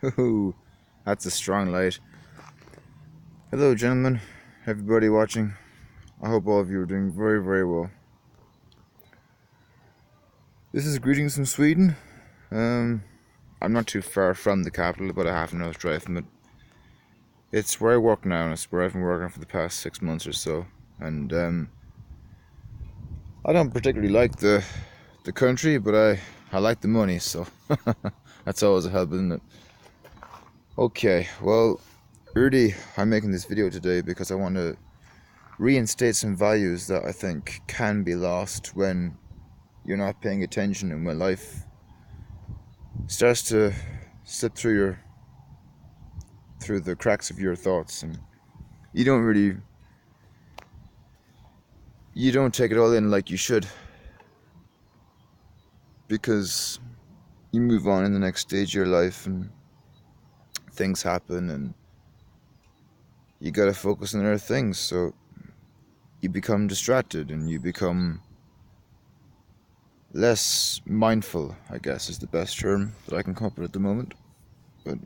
Ooh, that's a strong light. Hello, gentlemen, everybody watching. I hope all of you are doing very, very well. This is greetings from Sweden. I'm not too far from the capital, about a half an hour's drive from it. It's where I work now, and it's where I've been working for the past 6 months or so. And I don't particularly like the country, but I like the money, so that's always a help, isn't it? Okay, well, really, I'm making this video today because I want to reinstate some values that I think can be lost when you're not paying attention and when life starts to slip through the cracks of your thoughts, and you don't take it all in like you should, because you move on in the next stage of your life and things happen and you gotta focus on other things, so you become distracted and you become less mindful, I guess is the best term that I can come up with at the moment. But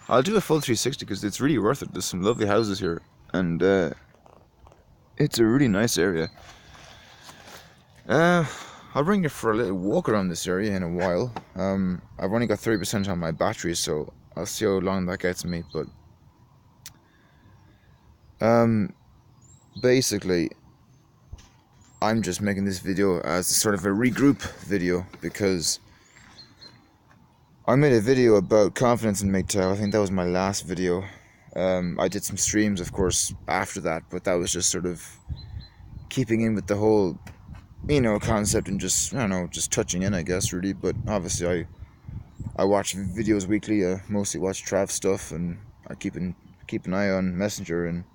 I'll do a full 360 because it's really worth it. There's some lovely houses here, and it's a really nice area. I'll bring you for a little walk around this area in a while. I've only got 30% on my battery, so I'll see how long that gets me. But basically, I'm just making this video as sort of a regroup video because I made a video about confidence in MGTOW. I think that was my last video. I did some streams, of course, after that, but that was just sort of keeping in with the whole, concept and just, I don't know, just touching in, I guess, really. But obviously, I watch videos weekly. I mostly watch Trav stuff, and I keep an eye on Messenger and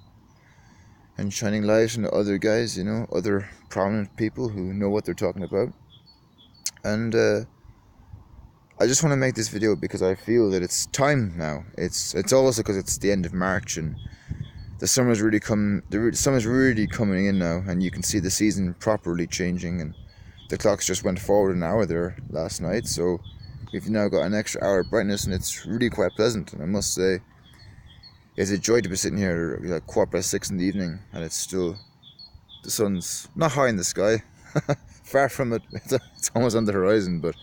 shining light on other guys, other prominent people who know what they're talking about. And I just want to make this video because I feel that it's time now. It's also because it's the end of March and the summer's really coming in now, and you can see the season properly changing, and the clocks just went forward an hour there last night, so we've now got an extra hour of brightness, and it's really quite pleasant. And I must say, it's a joy to be sitting here like 6:15 in the evening, and it's still, the sun's not high in the sky, far from it. It's almost on the horizon, but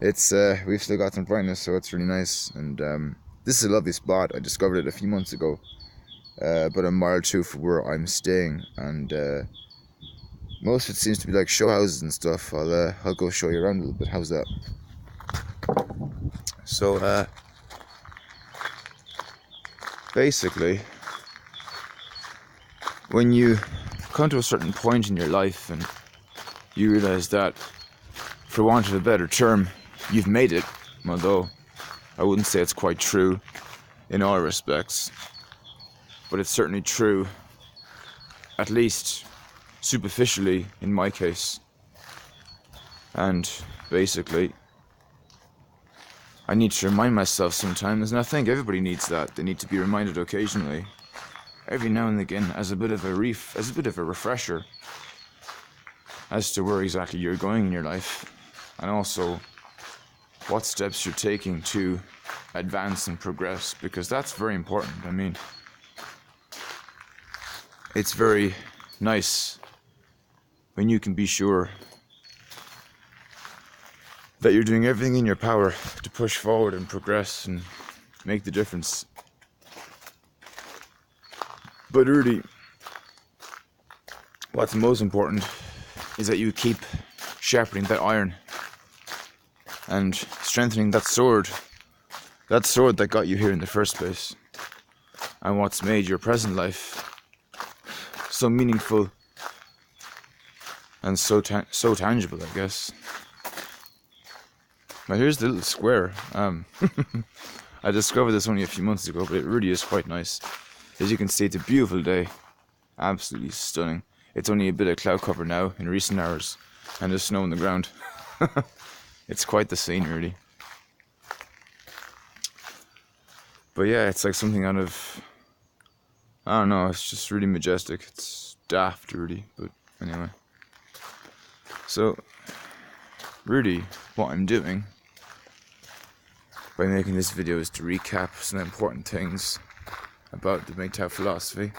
it's we've still got some brightness, so it's really nice. And this is a lovely spot. I discovered it a few months ago, but a mile or two from where I'm staying, and most of it seems to be like show houses and stuff. I'll go show you around a little bit. How's that? So basically, when you come to a certain point in your life and you realize that, for want of a better term, you've made it, although I wouldn't say it's quite true in all respects, but it's certainly true, at least superficially in my case. And basically, I need to remind myself sometimes, and I think everybody needs that. They need to be reminded occasionally, every now and again, as a bit of a refresher as to where exactly you're going in your life, and also what steps you're taking to advance and progress, because that's very important. I mean, it's very nice when you can be sure that you're doing everything in your power to push forward and progress and make the difference. But really, what's most important is that you keep sharpening that iron and strengthening that sword that got you here in the first place, and what's made your present life so meaningful and so tangible, I guess. Now here's the little square. I discovered this only a few months ago, but it really is quite nice. As you can see, it's a beautiful day, absolutely stunning. It's only a bit of cloud cover now in recent hours, and there's snow on the ground. It's quite the scene, really. But yeah, it's like something out of, I don't know, it's just really majestic. It's daft, really, but anyway. So, really, what I'm doing by making this video is to recap some important things about the MGTOW philosophy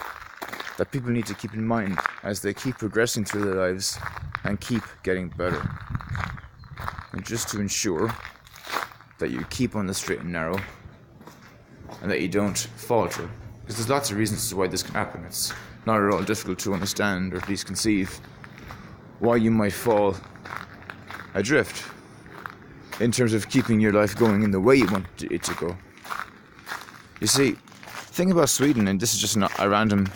that people need to keep in mind as they keep progressing through their lives and keep getting better. And just to ensure that you keep on the straight and narrow and that you don't falter. Because there's lots of reasons as to why this can happen. It's not at all difficult to understand or at least conceive why you might fall adrift in terms of keeping your life going in the way you want it to go. You see, the thing about Sweden, and this is just a random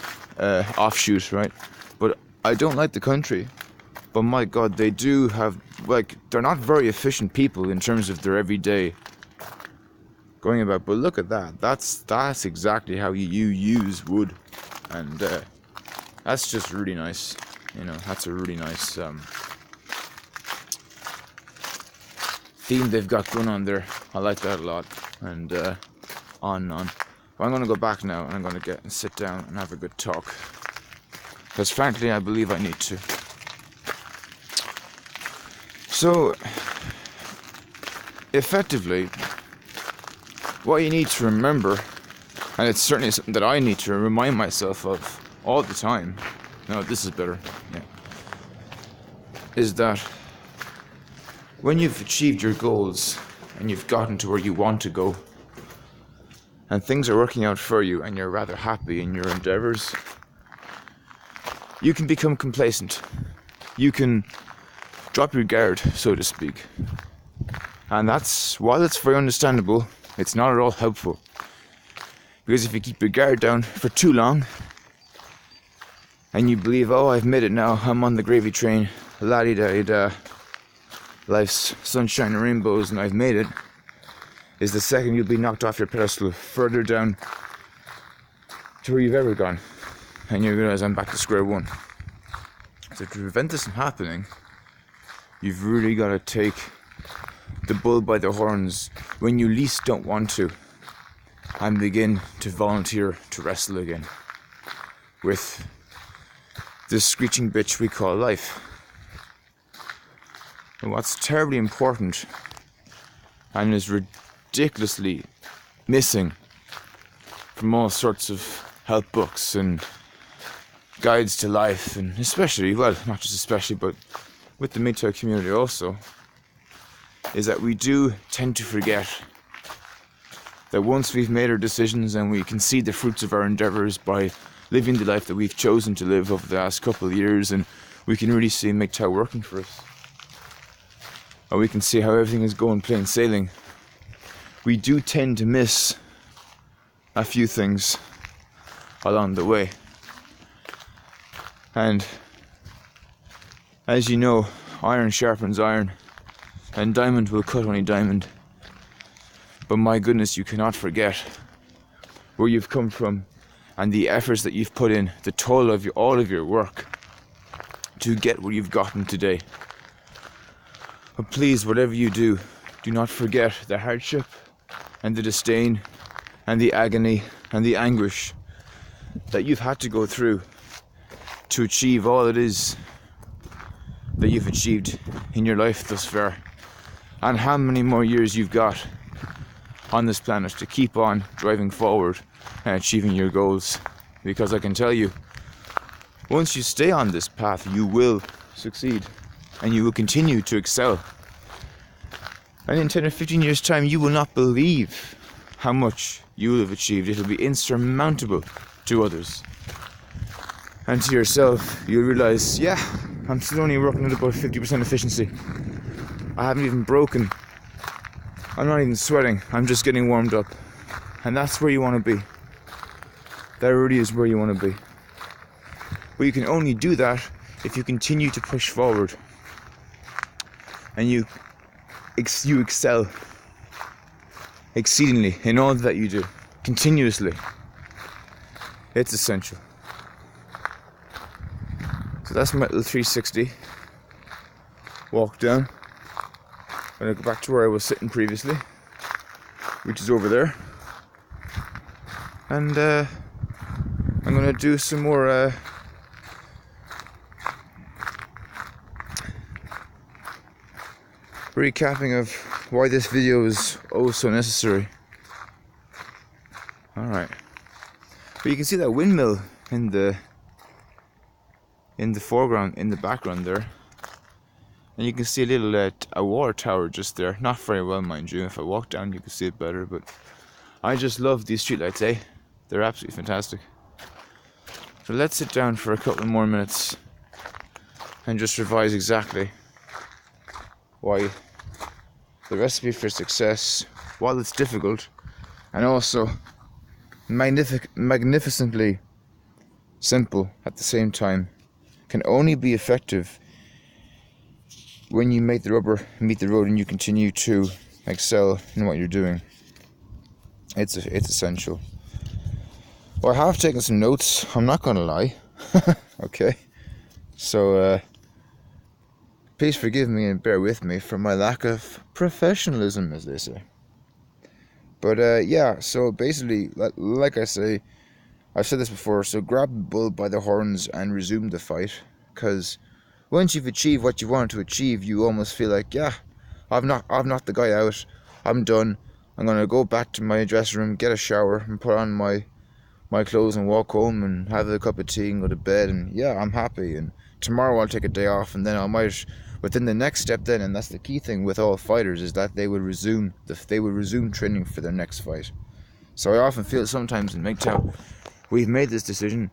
offshoot, right? But I don't like the country, but my God, they do have, they're not very efficient people in terms of their everyday going about. But look at that. That's exactly how you use wood, and that's just really nice. You know, that's a really nice theme they've got going on there. I like that a lot. And on and on. But I'm going to go back now and I'm going to get and sit down and have a good talk. Because frankly, I believe I need to. So, effectively, what you need to remember, and it's certainly something that I need to remind myself of all the time. No, this is better. Yeah. Is that when you've achieved your goals and you've gotten to where you want to go and things are working out for you and you're rather happy in your endeavors, you can become complacent. You can drop your guard, so to speak. And that's, while it's very understandable, it's not at all helpful. Because if you keep your guard down for too long and you believe, oh, I've made it now, I'm on the gravy train, la-di-da-di-da, life's sunshine and rainbows and I've made it, is the second you'll be knocked off your pedestal further down to where you've ever gone, and you realize I'm back to square one. So to prevent this from happening, you've really got to take the bull by the horns when you least don't want to and begin to volunteer to wrestle again with this screeching bitch we call life. And what's terribly important and is ridiculously missing from all sorts of help books and guides to life, and especially, well, not just especially, but with the MGTOW community also, is that we do tend to forget that once we've made our decisions and we can see the fruits of our endeavours by living the life that we've chosen to live over the last couple of years, and we can really see MGTOW working for us, or we can see how everything is going plain sailing, we do tend to miss a few things along the way. And as you know, iron sharpens iron, and diamond will cut only diamond. But my goodness, you cannot forget where you've come from and the efforts that you've put in, the toll of all of your work to get where you've gotten today. But please, whatever you do, do not forget the hardship and the disdain and the agony and the anguish that you've had to go through to achieve all it is that you've achieved in your life thus far, and how many more years you've got on this planet to keep on driving forward and achieving your goals. Because I can tell you, once you stay on this path, you will succeed and you will continue to excel. And in 10 or 15 years' time, you will not believe how much you will have achieved. It will be insurmountable to others. And to yourself, you'll realize, yeah, I'm still only working at about 50% efficiency. I haven't even broken. I'm not even sweating. I'm just getting warmed up. And that's where you want to be. That really is where you want to be. But you can only do that if you continue to push forward. And you excel exceedingly in all that you do. Continuously. It's essential. So that's my little 360 walk down. I'm going to go back to where I was sitting previously, which is over there. And I'm going to do some more recapping of why this video is oh so necessary. Alright. But you can see that windmill in the foreground, in the background there. And you can see a little a water tower just there. Not very well, mind you. If I walk down you can see it better, but I just love these streetlights, eh? They're absolutely fantastic. So let's sit down for a couple more minutes and just revise exactly why the recipe for success, while it's difficult and also magnificently simple at the same time, can only be effective when you make the rubber meet the road and you continue to excel in what you're doing. It's essential. Well, I have taken some notes, I'm not gonna lie. Okay, so please forgive me and bear with me for my lack of professionalism, as they say. But yeah, so basically, like I say, I've said this before, so grab the bull by the horns and resume the fight, because once you've achieved what you wanted to achieve, you almost feel like, yeah, I've knocked the guy out, I'm done, I'm gonna go back to my dressing room, get a shower, and put on my clothes and walk home and have a cup of tea and go to bed, and yeah, I'm happy, and tomorrow I'll take a day off, and then I might, within the next step then, and that's the key thing with all fighters, is that they will resume training for their next fight. So I often feel sometimes in MGTOW, we've made this decision,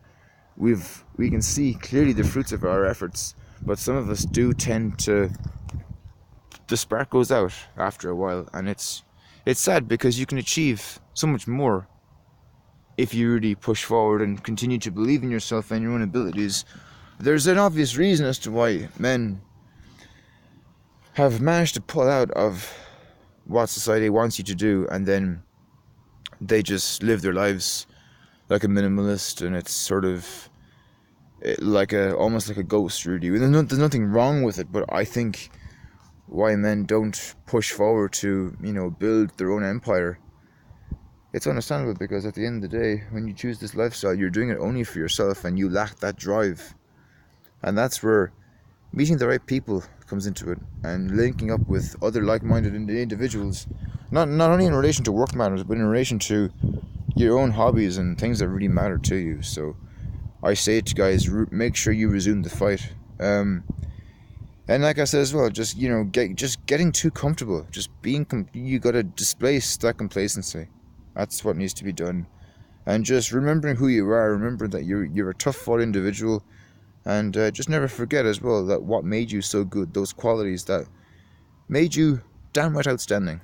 we can see clearly the fruits of our efforts, but some of us do tend to, the spark goes out after a while, and it's sad because you can achieve so much more if you really push forward and continue to believe in yourself and your own abilities. There's an obvious reason as to why men have managed to pull out of what society wants you to do, and then they just live their lives like a minimalist, and it's sort of almost like a ghost, really. There's nothing wrong with it, but I think why men don't push forward to, build their own empire, it's understandable, because at the end of the day, when you choose this lifestyle, you're doing it only for yourself, and you lack that drive. And that's where meeting the right people comes into it, and linking up with other like-minded individuals, not only in relation to work matters, but in relation to your own hobbies and things that really matter to you. So I say to guys, make sure you resume the fight. And like I said as well, just getting too comfortable, you gotta displace that complacency. That's what needs to be done. And just remembering who you are, remember that you're a tough-fought individual, and just never forget as well that what made you so good, those qualities that made you downright outstanding,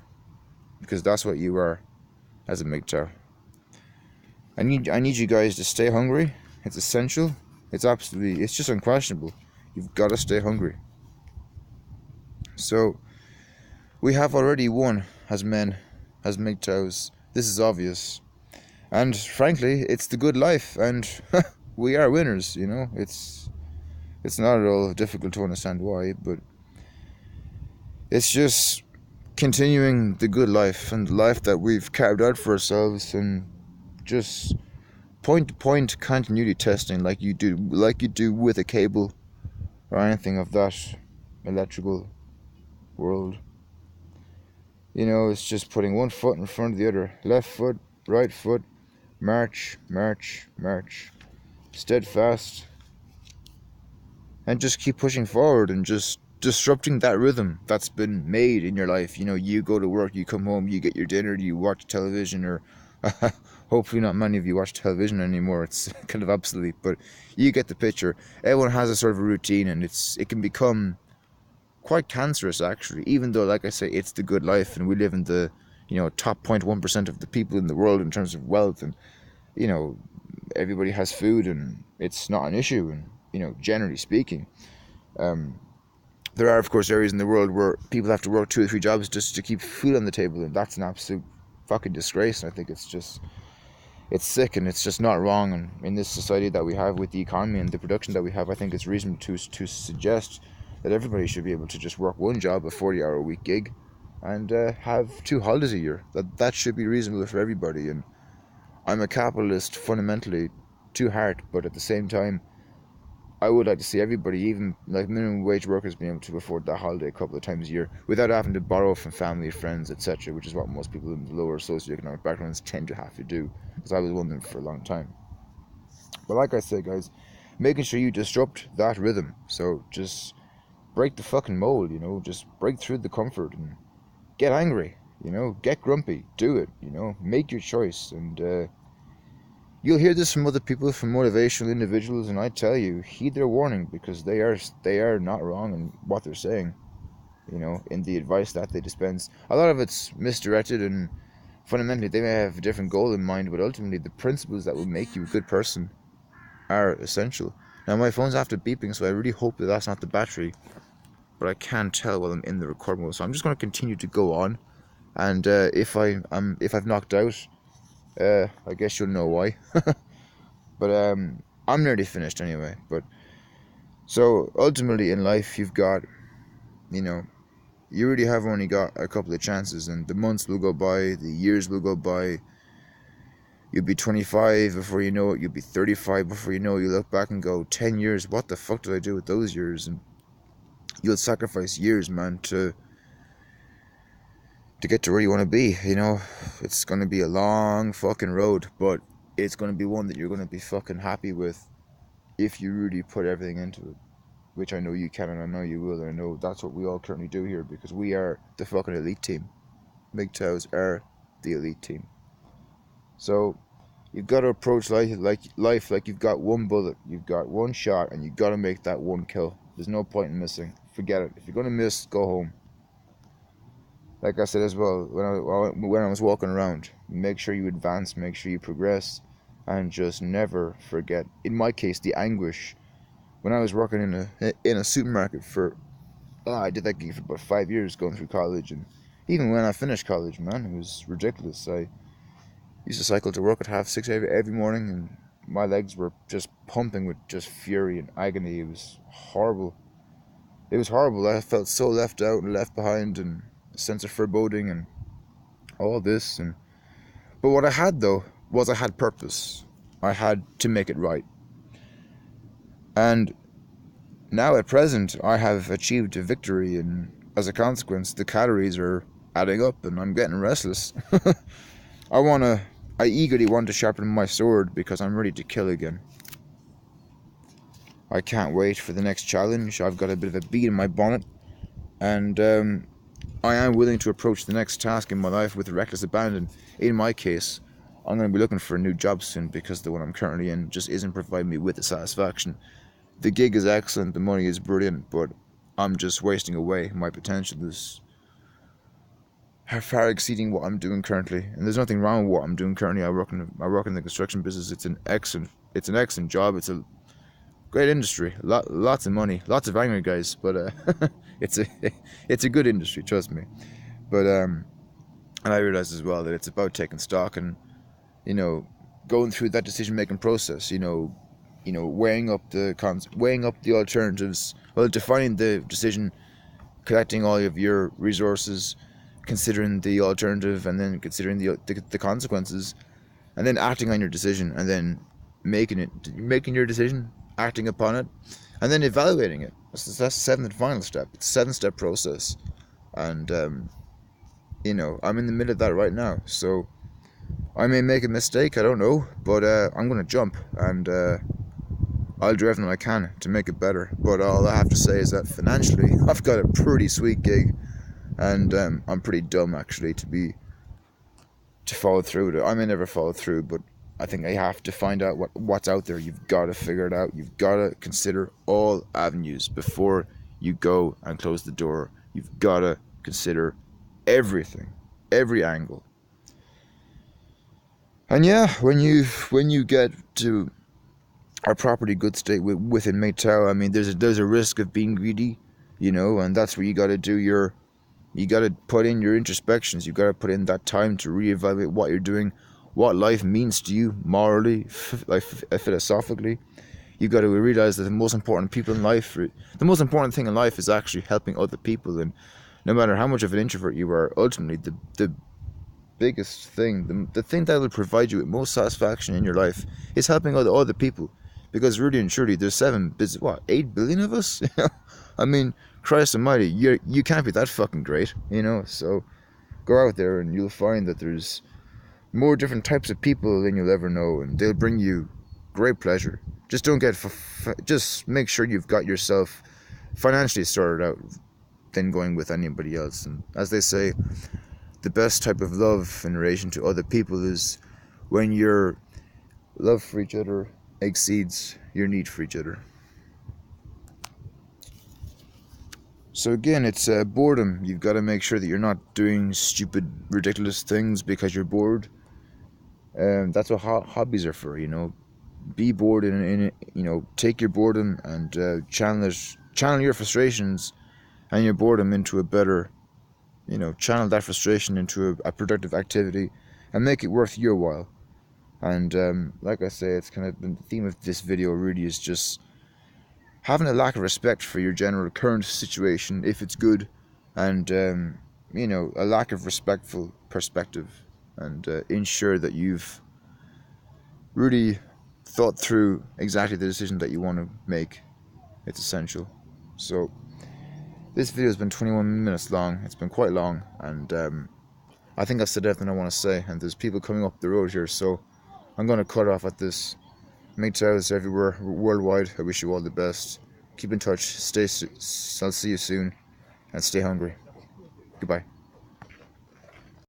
because that's what you are as a MGTOW. I need you guys to stay hungry. It's essential. It's just unquestionable. You've got to stay hungry. So we have already won as men, as MGTOWs. This is obvious, and frankly, it's the good life, and we are winners. It's not at all difficult to understand why, but it's just continuing the good life and the life that we've carved out for ourselves, and just point-to-point continuity testing, like you do with a cable or anything of that electrical world. It's just putting one foot in front of the other. Left foot, right foot, march, march, march. Steadfast. And just keep pushing forward and just disrupting that rhythm that's been made in your life. You go to work, you come home, you get your dinner, you watch television, or hopefully not many of you watch television anymore. It's kind of obsolete, but you get the picture. Everyone has a sort of a routine, and it can become quite cancerous, actually, even though, like I say, it's the good life, and we live in the top 0.1% of the people in the world in terms of wealth, and everybody has food, and it's not an issue, and generally speaking, there are of course areas in the world where people have to work 2 or 3 jobs just to keep food on the table, and that's an absolute fucking disgrace. And I think it's sick, and it's just not wrong. And in this society that we have, with the economy and the production that we have, I think it's reasonable to suggest that everybody should be able to just work one job, a 40-hour-a-week gig, and have 2 holidays a year. That should be reasonable for everybody. And I'm a capitalist fundamentally to heart, but at the same time, I would like to see everybody, even like minimum wage workers, being able to afford that holiday a couple of times a year without having to borrow from family, friends, etc., which is what most people in the lower socioeconomic backgrounds tend to have to do, because I was one of them for a long time. But like I said, guys, making sure you disrupt that rhythm. So just break the fucking mold, you know, just break through the comfort and get angry, you know, get grumpy, do it, you know, make your choice. And you'll hear this from other people, from motivational individuals, and I tell you, heed their warning, because they are not wrong in what they're saying, you know, in the advice that they dispense. A lot of it's misdirected, and fundamentally they may have a different goal in mind, but ultimately the principles that will make you a good person are essential. Now my phone's after beeping, so I really hope that that's not the battery, but I can't tell while I'm in the record mode, so I'm just going to continue to go on. And if I've knocked out, I guess you'll know why. But I'm nearly finished anyway. But so ultimately in life, you've got, you know, you really have only got a couple of chances, and the months will go by, the years will go by. You'll be 25 before you know it. You'll be 35 before you know it. You look back and go, 10 years. What the fuck did I do with those years? And you'll sacrifice years, man, to get to where you want to be. You know, it's going to be a long fucking road, but it's going to be one that you're going to be fucking happy with if you really put everything into it, which I know you can, and I know you will, and I know that's what we all currently do here, because we are the fucking elite team. MGTOWs are the elite team. So you've got to approach life like you've got one bullet, you've got one shot, and you've got to make that one kill. There's no point in missing. Forget it. If you're going to miss, go home. Like I said as well, when I was walking around, make sure you advance, make sure you progress, and just never forget, in my case, the anguish. When I was working in a supermarket for, I did that gig for about 5 years going through college, and even when I finished college, man, it was ridiculous. I used to cycle to work at 6:30 every morning, and my legs were just pumping with just fury and agony. It was horrible. It was horrible. I felt so left out and left behind, and a sense of foreboding and all this. But what I had, though, was I had purpose. I had to make it right. And now at present, I have achieved a victory, and as a consequence, the calories are adding up, and I'm getting restless. I eagerly want to sharpen my sword, because I'm ready to kill again. I can't wait for the next challenge. I've got a bit of a bee in my bonnet, and I am willing to approach the next task in my life with reckless abandon. In my case, I'm going to be looking for a new job soon, because the one I'm currently in just isn't providing me with the satisfaction. The gig is excellent, the money is brilliant, but I'm just wasting away. My potential is far exceeding what I'm doing currently, and there's nothing wrong with what I'm doing currently. I work in the construction business. It's an excellent job. It's a great industry. Lots of money, lots of angry guys, but it's a good industry, trust me. But and I realize as well that it's about taking stock and, you know, going through that decision-making process. You know, weighing up the alternatives, well, defining the decision, collecting all of your resources, considering the alternative, and then considering the consequences, and then acting on your decision, and then making your decision, acting upon it, and then evaluating it. That's the seventh and final step. It's a 7-step process, and you know, I'm in the middle of that right now, so I may make a mistake, I don't know, but I'm gonna jump, and I'll do everything I can to make it better. But all I have to say is that financially, I've got a pretty sweet gig, and I'm pretty dumb actually to follow through with it. I may never follow through, but I think I have to find out what's out there. You've got to figure it out. You've got to consider all avenues before you go and close the door. You've got to consider everything, every angle. And yeah, when you get to our property good state within MGTOW, I mean, there's a risk of being greedy, you know, and that's where you got to put in your introspections. You got to put in that time to reevaluate what you're doing, what life means to you morally, philosophically. You've got to realize that the most important thing in life is actually helping other people. And no matter how much of an introvert you are, ultimately the biggest thing, the thing that will provide you with most satisfaction in your life is helping other people. because really and truly, there's 8 billion of us. I mean, Christ Almighty, you can't be that fucking great, So go out there and you'll find that there's more different types of people than you'll ever know, and they'll bring you great pleasure. Just don't get, just make sure you've got yourself financially sorted out, than going with anybody else. And as they say, the best type of love in relation to other people is when your love for each other exceeds your need for each other. So again, it's boredom. You've got to make sure that you're not doing stupid, ridiculous things because you're bored. That's what hobbies are for, Be bored take your boredom and channel your frustrations and your boredom into a better, channel that frustration into a productive activity and make it worth your while. And like I say, it's kind of the theme of this video really is just having a lack of respect for your general current situation if it's good, and a lack of respectful perspective, and ensure that you've really thought through exactly the decision that you want to make. It's essential. So this video has been 21 minutes long. It's been quite long, and I think I've said everything I want to say, and there's people coming up the road here, so I'm going to cut off at this. MGTOWs everywhere, worldwide. I wish you all the best. Keep in touch. I'll see you soon, and stay hungry. Goodbye.